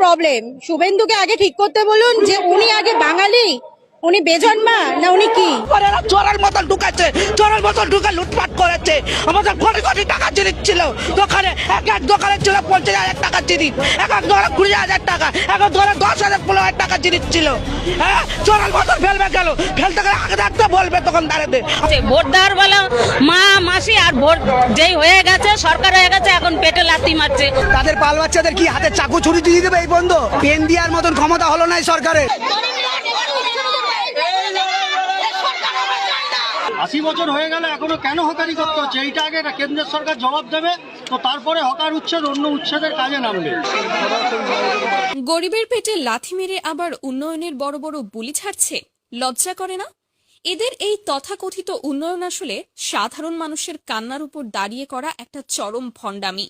Problem. শুভেন্দুকে আগে ঠিক করতে বলুন যে উনি আগে বাঙালি, উনি বেজন্মা না উনি কি? চোরের মতন ঢুকাচ্ছে, চোরের মতন ঢুকে লুটপাট করেছে। আমাদের কোটি কোটি টাকা জিনিস ছিল দোকানে, এক এক দোকানে ছিল 50,000 টাকা জিনিস, এক এক দোকানে 20,000 টাকা, এক এক দোকানে 10,000 15,000 টাকা জিনিস ছিল। হ্যাঁ, চোরের মতন ফেলবে গেল, ফেলতে গেলে আগে থাকতে বলবে দোকানদারেদের। ভোট দেওয়ার বেলা মা মাসি আর ভোট যেই হয়ে গেছে, সরকার হয়ে গেছে, এখন পেটে লাথি মারছে। তাদের বাল বাচ্চাদের কি হাতে চাকু ছুরি দিয়ে দেবে এই বন্ধ? পেন দেওয়ার মতন ক্ষমতা হলো না এই সরকারের। 80 বছর হয়ে গেল এখনো কেন হকারি করতে হচ্ছে? এইটা আগে কেন্দ্রের সরকার জবাব দেবে, তো তারপরে হকার উচ্ছেদ অন্য উচ্ছেদের কাজে নামবে। গরিবের পেটে লাথি মেরে আবার উন্নয়নের বড় বড় বুলি ছাড়ছে, লজ্জা করে না? এদের এই তথাকথিত উন্নয়ন আসলে সাধারণ মানুষের কান্নার উপর দাঁড়িয়ে করা একটা চরম ভণ্ডামি।